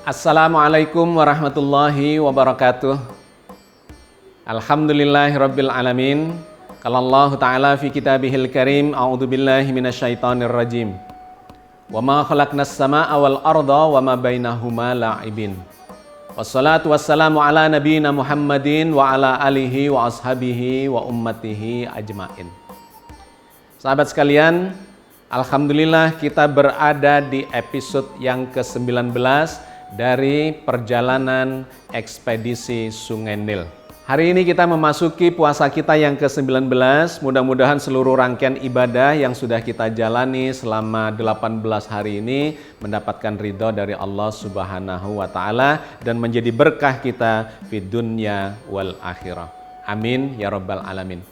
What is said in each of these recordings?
Assalamualaikum warahmatullahi wabarakatuh. Alhamdulillahirabbil alamin. Qala Allah Ta'ala fi kitabihil karim, a'udzubillahi minasyaitonir rajim. Wa ma khalaqnas samaa'a wal arda wa ma bainahuma la'ibin. Wassalatu wassalamu ala nabiyyina Muhammadin wa ala alihi wa ashabihi wa ummatihi ajmain. Sahabat sekalian, alhamdulillah kita berada di episode yang ke-19 dari perjalanan ekspedisi Sungai Nil. Hari ini kita memasuki puasa kita yang ke-19. Mudah-mudahan seluruh rangkaian ibadah yang sudah kita jalani selama 18 hari ini mendapatkan ridho dari Allah Subhanahu wa Ta'ala dan menjadi berkah kita di dunia wal akhirah. Amin ya rabbal alamin.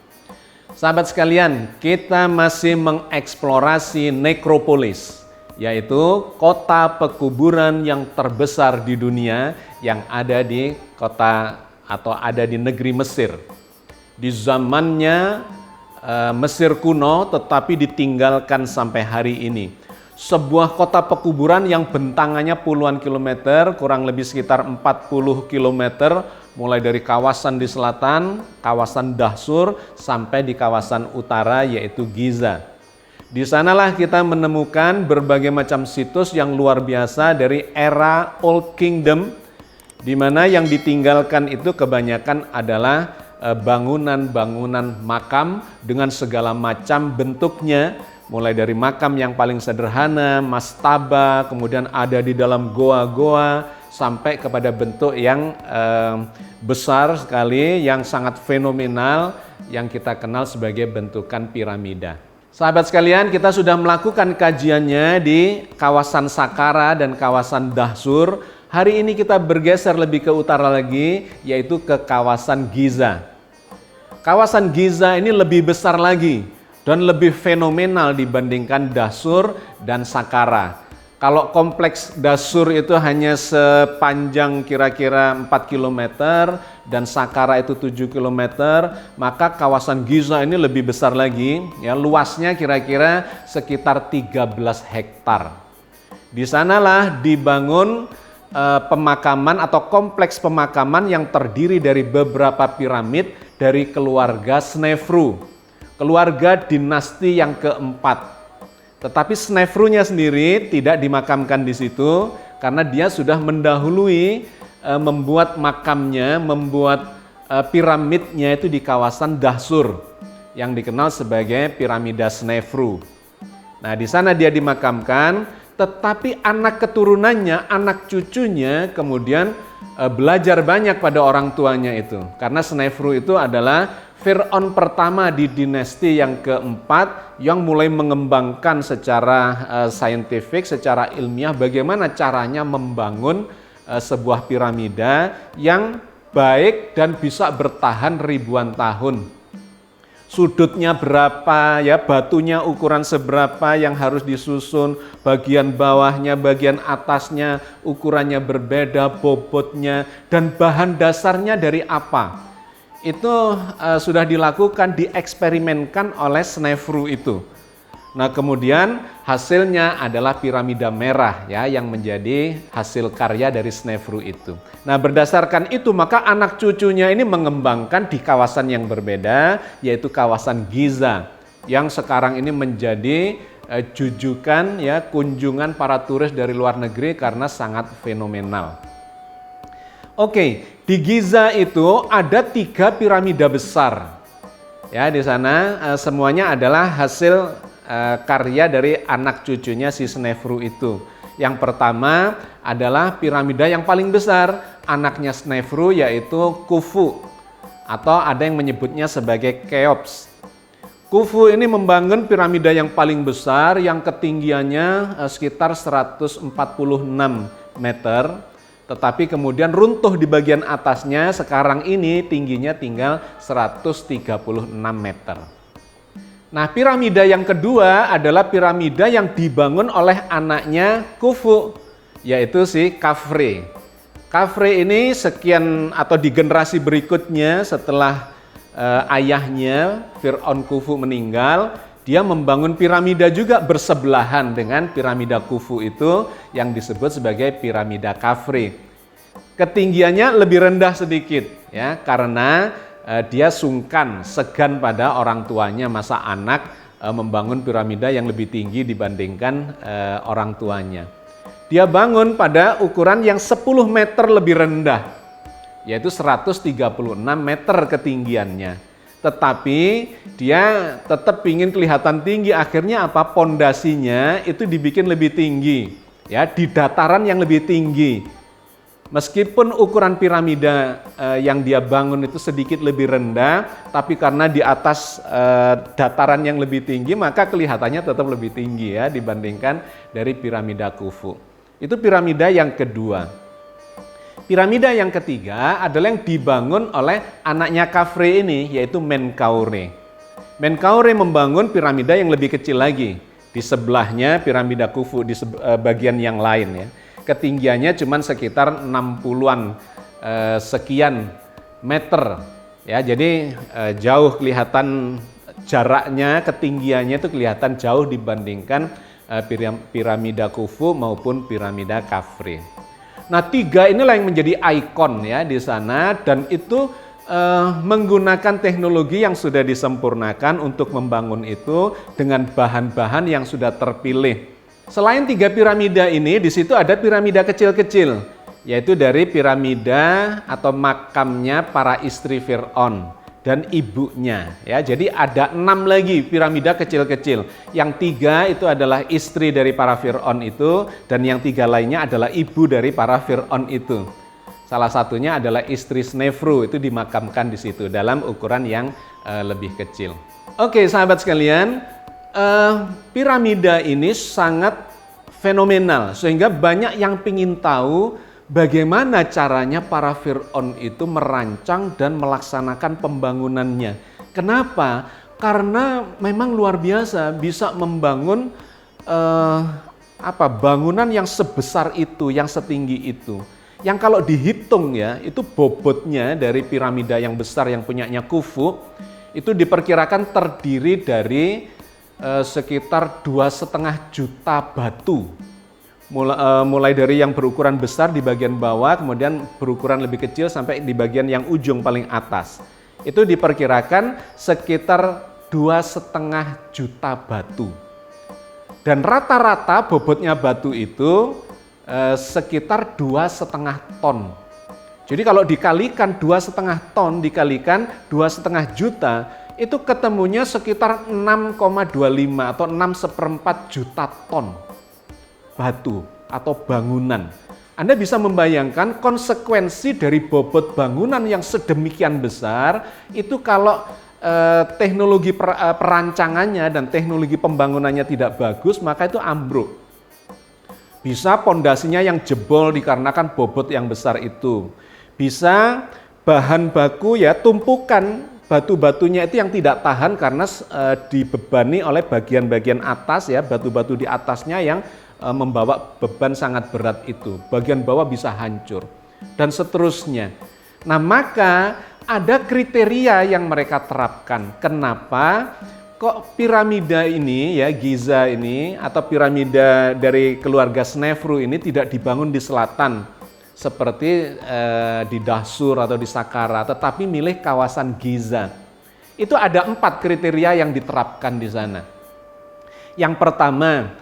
Sahabat sekalian, kita masih mengeksplorasi nekropolis, yaitu kota pekuburan yang terbesar di dunia yang ada di kota atau ada di negeri Mesir. Di zamannya Mesir kuno tetapi ditinggalkan sampai hari ini. Sebuah kota pekuburan yang bentangannya puluhan kilometer, kurang lebih sekitar 40 kilometer, mulai dari kawasan di selatan, kawasan Dahsur, sampai di kawasan utara yaitu Giza. Di sanalah kita menemukan berbagai macam situs yang luar biasa dari era Old Kingdom, di mana yang ditinggalkan itu kebanyakan adalah bangunan-bangunan makam dengan segala macam bentuknya, mulai dari makam yang paling sederhana, mastaba, kemudian ada di dalam goa-goa, sampai kepada bentuk yang besar sekali, yang sangat fenomenal, yang kita kenal sebagai bentukan piramida. Sahabat sekalian, kita sudah melakukan kajiannya di kawasan Saqqara dan kawasan Dahsur. Hari ini kita bergeser lebih ke utara lagi, yaitu ke kawasan Giza. Kawasan Giza ini lebih besar lagi dan lebih fenomenal dibandingkan Dahsur dan Saqqara. Kalau kompleks Dahsur itu hanya sepanjang kira-kira 4 km dan Saqqara itu 7 km, maka kawasan Giza ini lebih besar lagi, ya, luasnya kira-kira sekitar 13 hektar. Di sanalah dibangun pemakaman atau kompleks pemakaman yang terdiri dari beberapa piramid dari keluarga Snefru, keluarga dinasti yang keempat. Tetapi Snefru-nya sendiri tidak dimakamkan di situ karena dia sudah mendahului membuat makamnya, membuat piramidnya itu di kawasan Dahsur yang dikenal sebagai piramida Snefru. Nah, di sana dia dimakamkan, tetapi anak keturunannya, anak cucunya kemudian belajar banyak pada orang tuanya itu. Karena Snefru itu adalah Fir'aun pertama di dinasti yang keempat yang mulai mengembangkan secara saintifik, secara ilmiah bagaimana caranya membangun sebuah piramida yang baik dan bisa bertahan ribuan tahun. Sudutnya berapa, ya, batunya ukuran seberapa yang harus disusun, bagian bawahnya, bagian atasnya ukurannya berbeda, bobotnya, dan bahan dasarnya dari apa. Itu sudah dilakukan, dieksperimenkan oleh Snefru itu. Nah, kemudian hasilnya adalah piramida merah, ya, yang menjadi hasil karya dari Snefru itu. Nah, berdasarkan itu maka anak cucunya ini mengembangkan di kawasan yang berbeda, yaitu kawasan Giza, yang sekarang ini menjadi jujukan, ya, kunjungan para turis dari luar negeri karena sangat fenomenal. Oke, di Giza itu ada 3 piramida besar. Ya, di sana semuanya adalah hasil karya dari anak cucunya si Snefru itu. Yang pertama adalah piramida yang paling besar, anaknya Snefru, yaitu Khufu, atau ada yang menyebutnya sebagai Keops. Khufu ini membangun piramida yang paling besar yang ketinggiannya sekitar 146 meter. Tetapi kemudian runtuh di bagian atasnya, sekarang ini tingginya tinggal 136 meter. Nah, piramida yang kedua adalah piramida yang dibangun oleh anaknya Khufu, yaitu si Khafre. Khafre ini sekian atau di generasi berikutnya setelah ayahnya Fir'aun Khufu meninggal, dia membangun piramida juga bersebelahan dengan piramida Khufu itu yang disebut sebagai piramida Khafre. Ketinggiannya lebih rendah sedikit ya, karena dia sungkan, segan pada orang tuanya, masa anak membangun piramida yang lebih tinggi dibandingkan orang tuanya. Dia bangun pada ukuran yang 10 meter lebih rendah, yaitu 136 meter ketinggiannya. Tetapi dia tetap ingin kelihatan tinggi, akhirnya apa? Pondasinya itu dibikin lebih tinggi, ya, di dataran yang lebih tinggi. Meskipun ukuran piramida yang dia bangun itu sedikit lebih rendah, tapi karena di atas dataran yang lebih tinggi, maka kelihatannya tetap lebih tinggi ya dibandingkan dari piramida Khufu. Itu piramida yang kedua. Piramida yang ketiga adalah yang dibangun oleh anaknya Khafre ini, yaitu Menkaure. Menkaure membangun piramida yang lebih kecil lagi. Di sebelahnya piramida Khufu, di bagian yang lain ya. Ketinggiannya cuma sekitar 60-an sekian meter. Ya, jadi jauh kelihatan jaraknya, ketinggiannya itu kelihatan jauh dibandingkan piramida Khufu maupun piramida Khafre. Nah, tiga inilah yang menjadi ikon ya di sana, dan itu menggunakan teknologi yang sudah disempurnakan untuk membangun itu dengan bahan-bahan yang sudah terpilih. Selain tiga piramida ini, di situ ada piramida kecil-kecil, yaitu dari piramida atau makamnya para istri Fir'aun dan ibunya. Ya, jadi ada 6 lagi piramida kecil-kecil. Yang 3 itu adalah istri dari para Fir'aun itu, dan yang 3 lainnya adalah ibu dari para Fir'aun itu. Salah satunya adalah istri Snefru, itu dimakamkan di situ dalam ukuran yang lebih kecil. Oke, sahabat sekalian, piramida ini sangat fenomenal sehingga banyak yang ingin tahu bagaimana caranya para Fir'aun itu merancang dan melaksanakan pembangunannya. Kenapa? Karena memang luar biasa bisa membangun bangunan yang sebesar itu, yang setinggi itu. Yang kalau dihitung ya, itu bobotnya dari piramida yang besar yang punyanya Khufu itu diperkirakan terdiri dari sekitar 2,5 juta batu. Mulai dari yang berukuran besar di bagian bawah, kemudian berukuran lebih kecil sampai di bagian yang ujung paling atas. Itu diperkirakan sekitar 2,5 juta batu. Dan rata-rata bobotnya batu itu sekitar 2,5 ton. Jadi kalau dikalikan 2,5 ton dikalikan 2,5 juta, itu ketemunya sekitar 6,25 atau 6/4 juta ton batu atau bangunan. Anda bisa membayangkan konsekuensi dari bobot bangunan yang sedemikian besar itu kalau teknologi perancangannya dan teknologi pembangunannya tidak bagus, maka itu ambruk. Bisa pondasinya yang jebol dikarenakan bobot yang besar itu. Bisa bahan baku ya, tumpukan batu-batunya itu yang tidak tahan karena dibebani oleh bagian-bagian atas ya, batu-batu di atasnya yang membawa beban sangat berat itu. Bagian bawah bisa hancur dan seterusnya. Nah, maka ada kriteria yang mereka terapkan. Kenapa kok piramida ini ya, Giza ini atau piramida dari keluarga Snefru ini tidak dibangun di selatan seperti di Dahshur atau di Saqqara, tetapi milih kawasan Giza. Itu ada 4 kriteria yang diterapkan di sana. Yang pertama,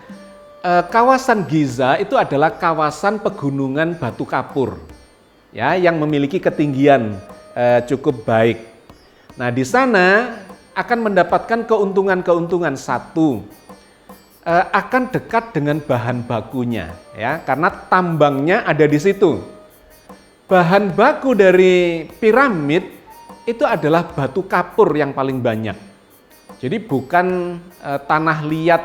kawasan Giza itu adalah kawasan pegunungan batu kapur, ya, yang memiliki ketinggian cukup baik. Nah, di sana akan mendapatkan keuntungan-keuntungan. Satu, akan dekat dengan bahan bakunya, ya, karena tambangnya ada di situ. Bahan baku dari piramid itu adalah batu kapur yang paling banyak. Jadi bukan tanah liat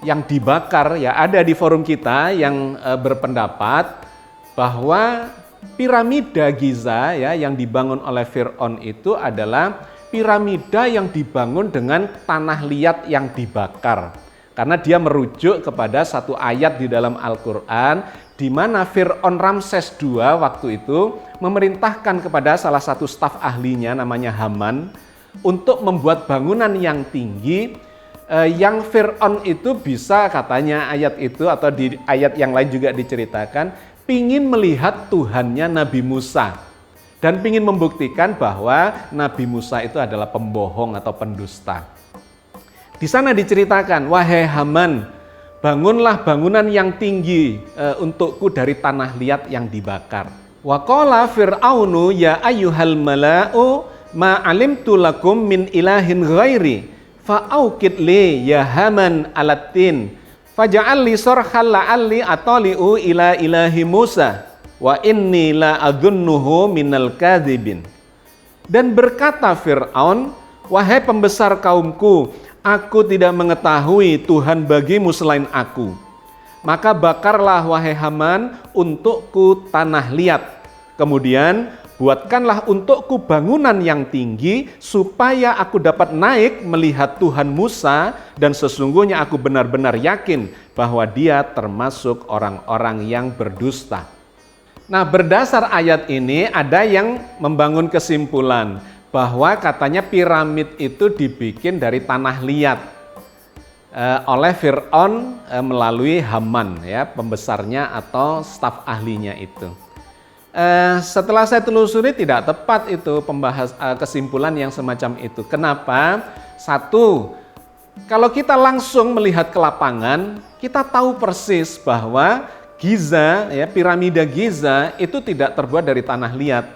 yang dibakar, ya. Ada di forum kita yang berpendapat bahwa piramida Giza ya yang dibangun oleh Fir'aun itu adalah piramida yang dibangun dengan tanah liat yang dibakar. Karena dia merujuk kepada satu ayat di dalam Al-Quran di mana Fir'aun Ramses II waktu itu memerintahkan kepada salah satu staf ahlinya namanya Haman untuk membuat bangunan yang tinggi Yang Fir'aun itu bisa katanya ayat itu atau di ayat yang lain juga diceritakan pingin melihat Tuhannya Nabi Musa dan pingin membuktikan bahwa Nabi Musa itu adalah pembohong atau pendusta. Di sana diceritakan, wahai Haman, bangunlah bangunan yang tinggi untukku dari tanah liat yang dibakar. Wa qala Fir'aunu ya ayyuhal mala'u ma alimtu lakum min ilahin ghairi fa'aukid li ya Haman alatin faja'al li sarhal la'alli atali'u ila ilahi Musa wa inni la adhunnuhu minal kadhibin. Dan berkata Fir'aun, wahai pembesar kaumku, aku tidak mengetahui Tuhan bagimu selain aku. Maka bakarlah wahai Haman untukku tanah liat. Kemudian buatkanlah untukku bangunan yang tinggi supaya aku dapat naik melihat Tuhan Musa dan sesungguhnya aku benar-benar yakin bahwa dia termasuk orang-orang yang berdusta. Nah, berdasar ayat ini ada yang membangun kesimpulan bahwa katanya piramid itu dibikin dari tanah liat oleh Fir'aun melalui Haman, ya, pembesarnya atau staf ahlinya itu. Setelah saya telusuri tidak tepat itu kesimpulan yang semacam itu. Kenapa? Satu, kalau kita langsung melihat ke lapangan, kita tahu persis bahwa Giza, ya, piramida Giza itu tidak terbuat dari tanah liat.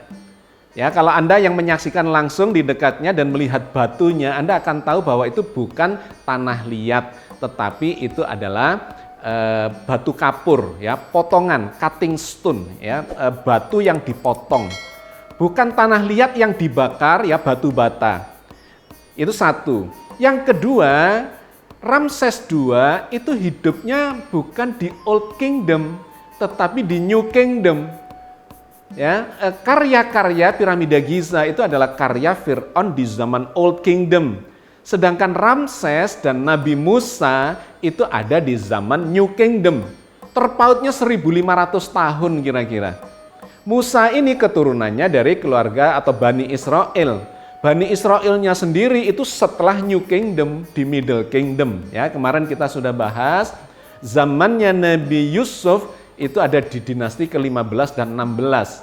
Ya, kalau Anda yang menyaksikan langsung di dekatnya dan melihat batunya, Anda akan tahu bahwa itu bukan tanah liat, tetapi itu adalah batu kapur, ya, potongan, cutting stone, ya, batu yang dipotong, bukan tanah liat yang dibakar, ya, batu bata. Itu satu. Yang kedua, Ramses II itu hidupnya bukan di Old Kingdom, tetapi di New Kingdom. Ya, karya-karya piramida Giza itu adalah karya Fir'aun di zaman Old Kingdom. Sedangkan Ramses dan Nabi Musa itu ada di zaman New Kingdom. Terpautnya 1500 tahun kira-kira. Musa ini keturunannya dari keluarga atau Bani Israel. Bani Israelnya sendiri itu setelah New Kingdom di Middle Kingdom. Ya, kemarin kita sudah bahas zamannya Nabi Yusuf itu ada di dinasti ke-15 dan 16.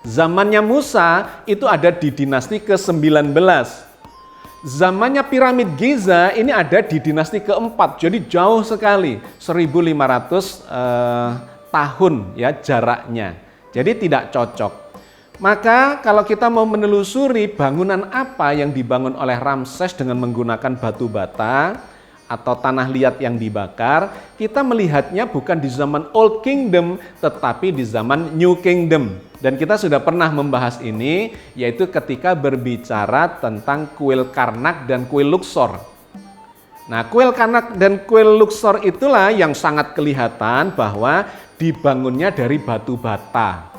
Zamannya Musa itu ada di dinasti ke-19. Zamannya piramid Giza ini ada di dinasti keempat, jadi jauh sekali, 1500 tahun, ya, jaraknya. Jadi tidak cocok. Maka kalau kita mau menelusuri bangunan apa yang dibangun oleh Ramses dengan menggunakan batu bata atau tanah liat yang dibakar, kita melihatnya bukan di zaman Old Kingdom, tetapi di zaman New Kingdom. Dan kita sudah pernah membahas ini, yaitu ketika berbicara tentang kuil Karnak dan kuil Luxor. Nah, kuil Karnak dan kuil Luxor itulah yang sangat kelihatan bahwa dibangunnya dari batu bata.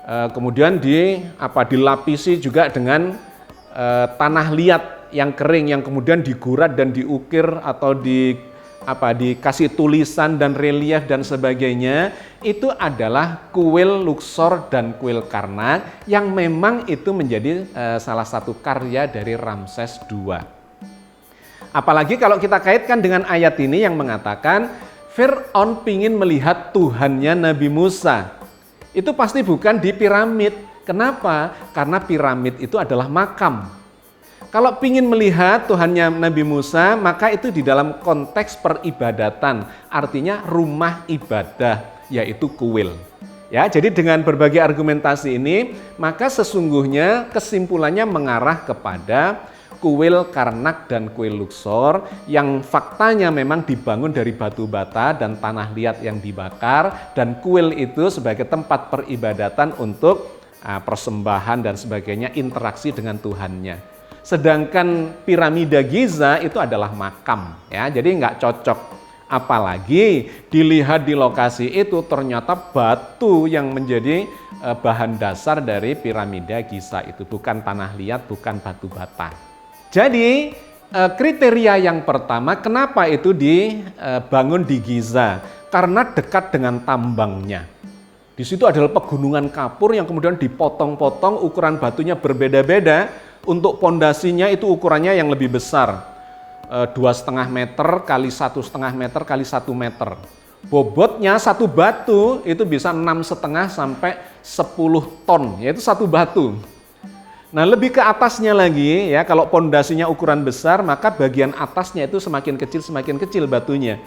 Kemudian dilapisi juga dengan tanah liat yang kering yang kemudian digurat dan diukir atau dikasih tulisan dan relief dan sebagainya. Itu adalah kuil Luxor dan kuil Karnak yang memang itu menjadi salah satu karya dari Ramses II. Apalagi kalau kita kaitkan dengan ayat ini yang mengatakan Fir'aun pingin melihat Tuhannya Nabi Musa. Itu pasti bukan di piramid. Kenapa? Karena piramid itu adalah makam. Kalau pingin melihat Tuhannya Nabi Musa, maka itu di dalam konteks peribadatan, artinya rumah ibadah, yaitu kuil. Ya, jadi dengan berbagai argumentasi ini, maka sesungguhnya kesimpulannya mengarah kepada kuil Karnak dan kuil Luxor yang faktanya memang dibangun dari batu bata dan tanah liat yang dibakar, dan kuil itu sebagai tempat peribadatan untuk persembahan dan sebagainya, interaksi dengan Tuhannya. Sedangkan piramida Giza itu adalah makam, ya, jadi nggak cocok. Apalagi dilihat di lokasi itu ternyata batu yang menjadi bahan dasar dari piramida Giza itu bukan tanah liat, bukan batu bata. Jadi kriteria yang pertama, kenapa itu dibangun di Giza? Karena dekat dengan tambangnya. Di situ adalah pegunungan kapur yang kemudian dipotong-potong, ukuran batunya berbeda-beda. Untuk pondasinya itu ukurannya yang lebih besar. 2,5 meter kali 1,5 meter kali 1 meter. Bobotnya satu batu itu bisa 6,5 sampai 10 ton, yaitu satu batu. Nah, lebih ke atasnya lagi ya, kalau pondasinya ukuran besar, maka bagian atasnya itu semakin kecil batunya.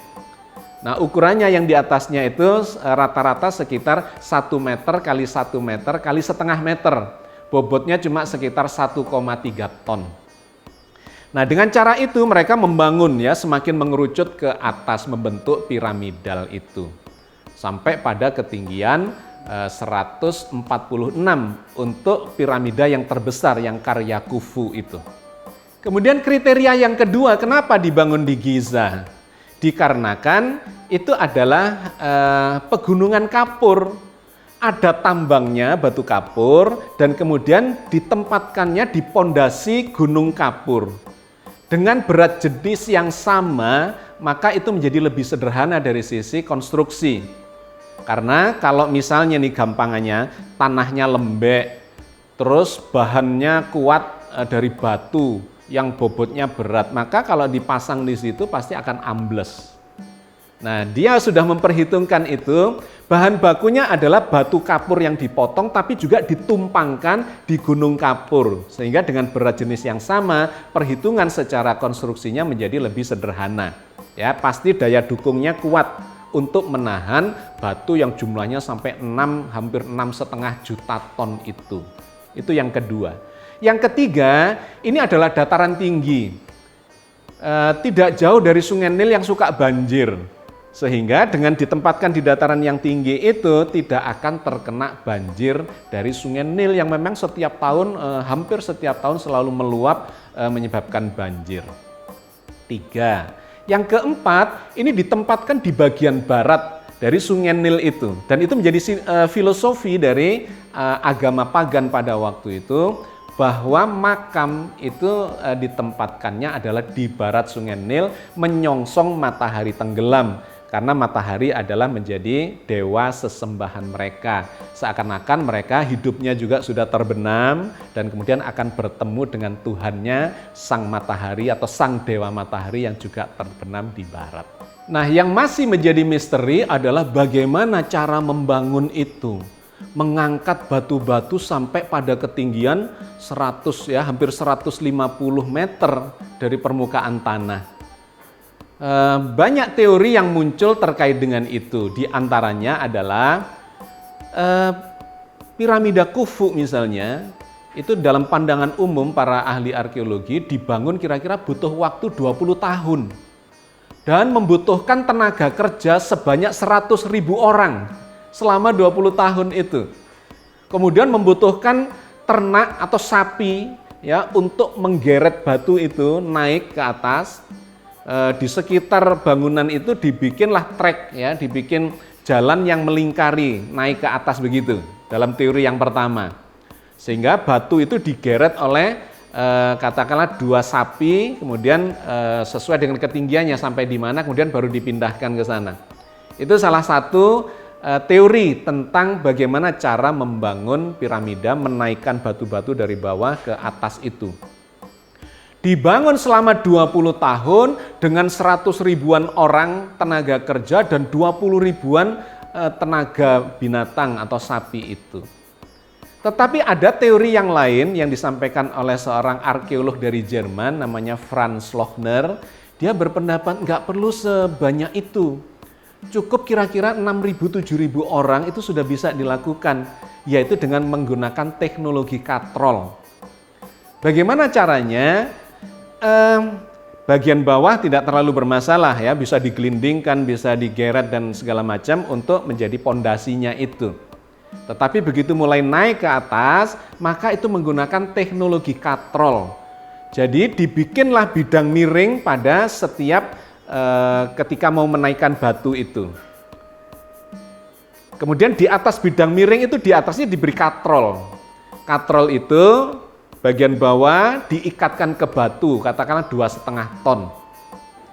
Nah, ukurannya yang di atasnya itu rata-rata sekitar 1 meter kali 1 meter kali 1,5 meter. Bobotnya cuma sekitar 1,3 ton. Nah, dengan cara itu mereka membangun ya, semakin mengerucut ke atas, membentuk piramidal itu. Sampai pada ketinggian 146 untuk piramida yang terbesar, yang karya Khufu itu. Kemudian kriteria yang kedua, kenapa dibangun di Giza? Dikarenakan itu adalah pegunungan kapur. Ada tambangnya batu kapur dan kemudian ditempatkannya di pondasi gunung kapur. Dengan berat jenis yang sama, maka itu menjadi lebih sederhana dari sisi konstruksi. Karena kalau misalnya nih gampangannya, tanahnya lembek, terus bahannya kuat dari batu yang bobotnya berat, maka kalau dipasang di situ pasti akan ambles. Nah, dia sudah memperhitungkan itu, bahan bakunya adalah batu kapur yang dipotong tapi juga ditumpangkan di gunung kapur. Sehingga dengan berat jenis yang sama, perhitungan secara konstruksinya menjadi lebih sederhana. Ya, pasti daya dukungnya kuat untuk menahan batu yang jumlahnya sampai hampir 6,5 juta ton itu. Itu yang kedua. Yang ketiga, ini adalah dataran tinggi. Tidak jauh dari Sungai Nil yang suka banjir. Sehingga dengan ditempatkan di dataran yang tinggi itu tidak akan terkena banjir dari Sungai Nil yang memang setiap tahun, hampir setiap tahun selalu meluap menyebabkan banjir. 3. Yang keempat, ini ditempatkan di bagian barat dari Sungai Nil itu. Dan itu menjadi filosofi dari agama pagan pada waktu itu, bahwa makam itu ditempatkannya adalah di barat Sungai Nil menyongsong matahari tenggelam. Karena matahari adalah menjadi dewa sesembahan mereka. Seakan-akan mereka hidupnya juga sudah terbenam dan kemudian akan bertemu dengan Tuhannya, sang matahari atau sang dewa matahari yang juga terbenam di barat. Nah, yang masih menjadi misteri adalah bagaimana cara membangun itu. Mengangkat batu-batu sampai pada ketinggian 100 ya, hampir 150 meter dari permukaan tanah. Banyak teori yang muncul terkait dengan itu. Di antaranya adalah piramida Khufu misalnya, itu dalam pandangan umum para ahli arkeologi dibangun kira-kira butuh waktu 20 tahun. Dan membutuhkan tenaga kerja sebanyak 100.000 orang selama 20 tahun itu. Kemudian membutuhkan ternak atau sapi ya untuk menggeret batu itu naik ke atas. Di sekitar bangunan itu dibikinlah trek ya, dibikin jalan yang melingkari naik ke atas begitu dalam teori yang pertama. Sehingga batu itu digeret oleh katakanlah 2 sapi, kemudian sesuai dengan ketinggiannya sampai di mana kemudian baru dipindahkan ke sana. Itu salah satu teori tentang bagaimana cara membangun piramida, menaikkan batu-batu dari bawah ke atas itu. Dibangun selama 20 tahun dengan 100 ribuan orang tenaga kerja dan 20 ribuan tenaga binatang atau sapi itu. Tetapi ada teori yang lain yang disampaikan oleh seorang arkeolog dari Jerman namanya Franz Lochner. Dia berpendapat nggak perlu sebanyak itu. Cukup kira-kira 6.000-7.000 orang itu sudah bisa dilakukan, yaitu dengan menggunakan teknologi katrol. Bagaimana caranya? Bagian bawah tidak terlalu bermasalah ya, bisa digelindingkan, bisa digeret dan segala macam untuk menjadi pondasinya itu. Tetapi begitu mulai naik ke atas, maka itu menggunakan teknologi katrol. Jadi dibikinlah bidang miring pada setiap ketika mau menaikkan batu itu. Kemudian di atas bidang miring itu di atasnya diberi katrol. Katrol itu bagian bawah diikatkan ke batu, katakanlah 2,5 ton.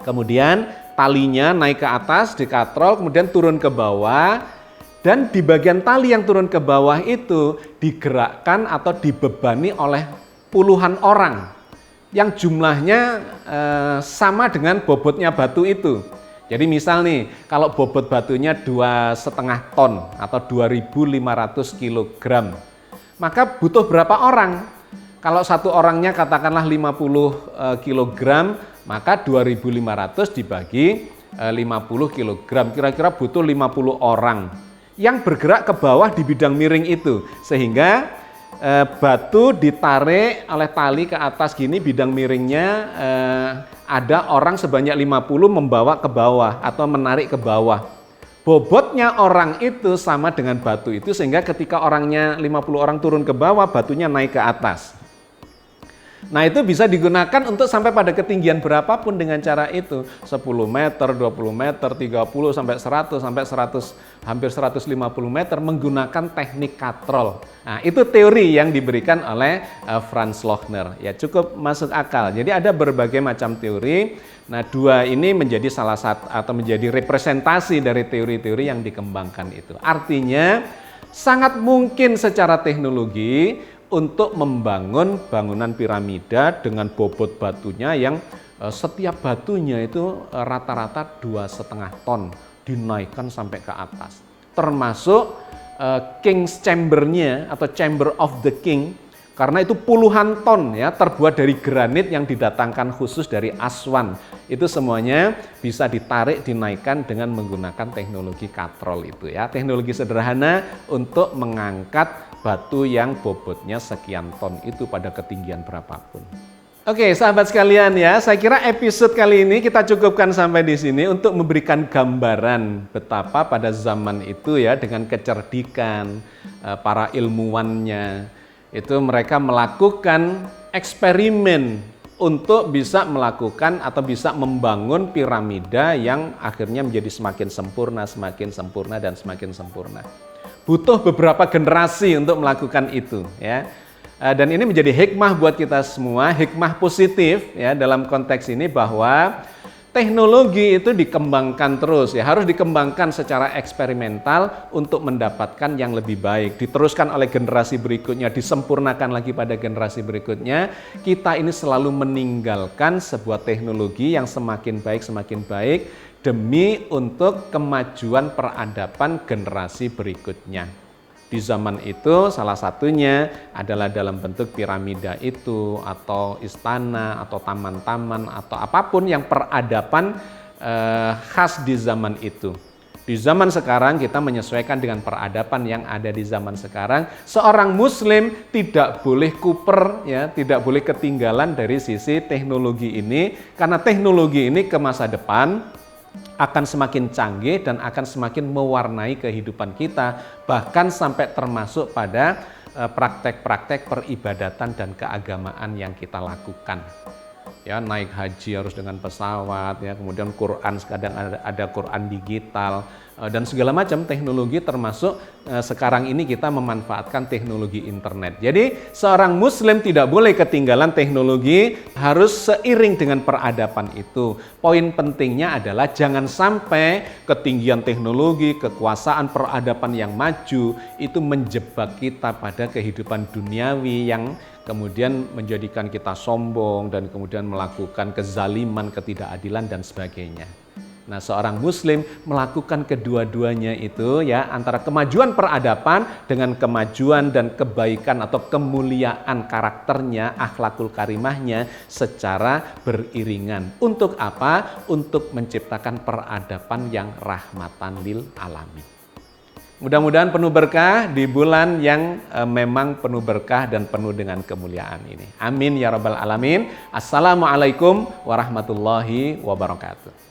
Kemudian talinya naik ke atas, dikatrol, kemudian turun ke bawah. Dan di bagian tali yang turun ke bawah itu digerakkan atau dibebani oleh puluhan orang. yang jumlahnya sama dengan bobotnya batu itu. Jadi misal nih, kalau bobot batunya 2,5 ton atau 2.500 kilogram, maka butuh berapa orang? Kalau satu orangnya katakanlah 50 kilogram, maka 2.500 dibagi 50 kilogram, kira-kira butuh 50 orang yang bergerak ke bawah di bidang miring itu, sehingga batu ditarik oleh tali ke atas gini, bidang miringnya ada orang sebanyak 50 membawa ke bawah atau menarik ke bawah. Bobotnya orang itu sama dengan batu itu, sehingga ketika orangnya 50 orang turun ke bawah, batunya naik ke atas. Nah, itu bisa digunakan untuk sampai pada ketinggian berapapun dengan cara itu. 10 meter, 20 meter, 30 sampai 100, sampai 100, hampir 150 meter menggunakan teknik katrol. Nah, itu teori yang diberikan oleh Franz Lochner. Ya, cukup masuk akal. Jadi ada berbagai macam teori. Nah, dua ini menjadi salah satu atau menjadi representasi dari teori-teori yang dikembangkan itu. Artinya sangat mungkin secara teknologi untuk membangun bangunan piramida dengan bobot batunya yang setiap batunya itu rata-rata 2,5 ton dinaikkan sampai ke atas. Termasuk King's Chamber-nya atau Chamber of the King, karena itu puluhan ton ya, terbuat dari granit yang didatangkan khusus dari Aswan. Itu semuanya bisa ditarik, dinaikkan dengan menggunakan teknologi katrol itu ya. Teknologi sederhana untuk mengangkat batu yang bobotnya sekian ton itu pada ketinggian berapapun. Oke, sahabat sekalian ya, saya kira episode kali ini kita cukupkan sampai di sini untuk memberikan gambaran betapa pada zaman itu ya, dengan kecerdikan para ilmuwannya, itu mereka melakukan eksperimen untuk bisa melakukan atau bisa membangun piramida yang akhirnya menjadi semakin sempurna dan semakin sempurna. Butuh beberapa generasi untuk melakukan itu ya. Dan ini menjadi hikmah buat kita semua, hikmah positif ya dalam konteks ini, bahwa teknologi itu dikembangkan terus ya, harus dikembangkan secara eksperimental untuk mendapatkan yang lebih baik, diteruskan oleh generasi berikutnya, disempurnakan lagi pada generasi berikutnya. Kita ini selalu meninggalkan sebuah teknologi yang semakin baik demi untuk kemajuan peradaban generasi berikutnya. Di zaman itu salah satunya adalah dalam bentuk piramida itu, atau istana, atau taman-taman, atau apapun yang peradaban khas di zaman itu. Di zaman sekarang kita menyesuaikan dengan peradaban yang ada di zaman sekarang. Seorang muslim tidak boleh kuper ya, tidak boleh ketinggalan dari sisi teknologi ini, karena teknologi ini ke masa depan akan semakin canggih dan akan semakin mewarnai kehidupan kita, bahkan sampai termasuk pada praktek-praktek peribadatan dan keagamaan yang kita lakukan. Ya, naik haji harus dengan pesawat ya, kemudian Quran kadang ada Quran digital dan segala macam teknologi, termasuk sekarang ini kita memanfaatkan teknologi internet. Jadi seorang muslim tidak boleh ketinggalan teknologi, harus seiring dengan peradaban itu. Poin pentingnya adalah jangan sampai ketinggian teknologi, kekuasaan peradaban yang maju itu menjebak kita pada kehidupan duniawi yang kemudian menjadikan kita sombong dan kemudian melakukan kezaliman, ketidakadilan dan sebagainya. Nah, seorang muslim melakukan kedua-duanya itu ya, antara kemajuan peradaban dengan kemajuan dan kebaikan atau kemuliaan karakternya, akhlakul karimahnya secara beriringan. Untuk apa? Untuk menciptakan peradaban yang rahmatan lil alamin. Mudah-mudahan penuh berkah di bulan yang memang penuh berkah dan penuh dengan kemuliaan ini. Amin ya rabbal alamin. Assalamualaikum warahmatullahi wabarakatuh.